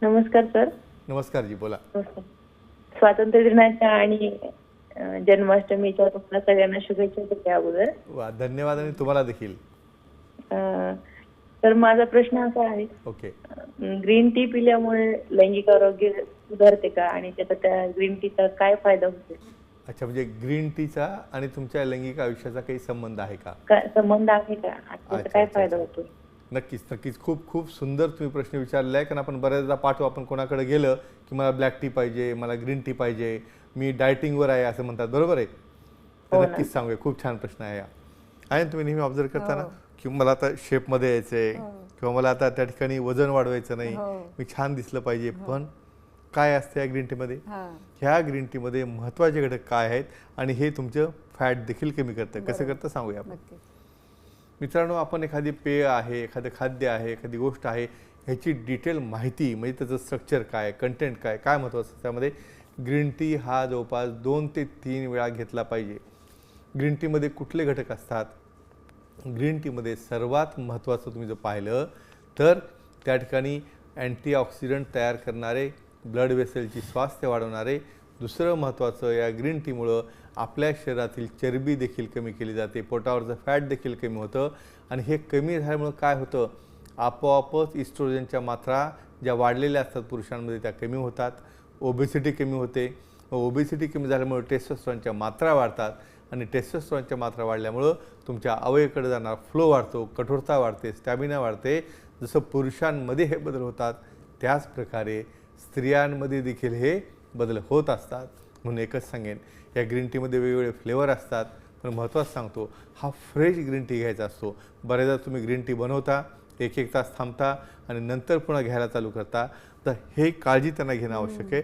नमस्कार सर. नमस्कार जी, बोला. नमस्कार. स्वातंत्र्य दिनाच्या आणि जन्माष्टमीच्या तुम्हाला सगळ्यांना शुभेच्छा देते अगोदर. वा, धन्यवाद आणि तुम्हाला देखील. अ, तर माझा प्रश्न असा आहे, ओके. ग्रीन टी पिल्यामुळे लैंगिक आरोग्य सुधारते का आणि त्याचा त्या ग्रीन टीचा काय फायदा होतो? अच्छा, म्हणजे ग्रीन टीचा आणि तुमच्या लैंगिक आयुष्याचा काही संबंध आहे का? काय संबंध आहे का आणि त्याचा अच्छा काय अच्छा फायदा अच्छा. होतो? नक्कीच नक्कीच, खूप खूप सुंदर तुम्ही प्रश्न विचारला आहे. कारण आपण बऱ्याचदा पाहतो, आपण कोणाकडे गेलं की मला ब्लॅक टी पाहिजे, मला ग्रीन टी पाहिजे, मी डायटिंगवर आहे असं म्हणतात, बरोबर आहे? तर हो ना. नक्कीच सांगूया, खूप छान प्रश्न आहे हा. आहे ना, तुम्ही नेहमी ऑब्झर्व करता ना हो. की मला आता शेपमध्ये यायचं आहे हो. किंवा मला आता त्या ठिकाणी वजन वाढवायचं नाही, हो. मी छान दिसलं पाहिजे. पण काय असतं या ग्रीन टीमध्ये? हां. ह्या ग्रीन टीमध्ये महत्त्वाचे घटक काय आहेत आणि हे तुमचं फॅट देखील कमी करतं. कसं बरोबर. करतं सांगूया आपण. नक्की. मित्रांनो, आपण एखादी पेय आहे, एखादं खाद्य आहे, एखादी गोष्ट आहे, ह्याची डिटेल माहिती म्हणजे त्याचं स्ट्रक्चर काय, कंटेंट काय, काय महत्त्वाचं त्यामध्ये, ग्रीन टी हा जवळपास 2 ते 3 वेळा घेतला पाहिजे. ग्रीन टीमध्ये कुठले घटक असतात? ग्रीन टीमध्ये सर्वात महत्त्वाचं तुम्ही जर पाहिलं तर त्या ठिकाणी अँटीऑक्सिडंट तयार करणारे, ब्लड वेसलची स्वास्थ्य वाढवणारे, दुसरं महत्त्वाचं, या ग्रीन टीमुळं आपल्या शरीरातील चरबी देखील कमी केली जाते, पोटावरचं फॅट देखील कमी होतं. आणि हे कमी झाल्यामुळं काय होतं, आपोआपच इस्ट्रोजनच्या मात्रा ज्या वाढलेल्या असतात पुरुषांमध्ये त्या कमी होतात, ओबेसिटी कमी होते. ओबेसिटी कमी झाल्यामुळे टेस्टोस्टेरॉनच्या मात्रा वाढतात आणि टेस्टोस्टेरॉनच्या मात्रा वाढल्यामुळं तुमच्या अवयवाकडे जाणारा फ्लो वाढतो, कठोरता वाढते, स्टॅमिना वाढते. जसं पुरुषांमध्ये हे बदल होतात त्याच प्रकारे स्त्रियांमध्ये देखील हे बदल होत असतात. म्हणून एकच सांगेन, या ग्रीन टीमध्ये वेगवेगळे फ्लेवर असतात, पण महत्त्वाचं सांगतो, हा फ्रेश ग्रीन टी घ्यायचा असतो. बऱ्याचदा तुम्ही ग्रीन टी बनवता, 1-1 तास थांबता आणि नंतर पुन्हा घ्यायला चालू करता, तर हे काळजी त्यांना घेणं आवश्यक आहे.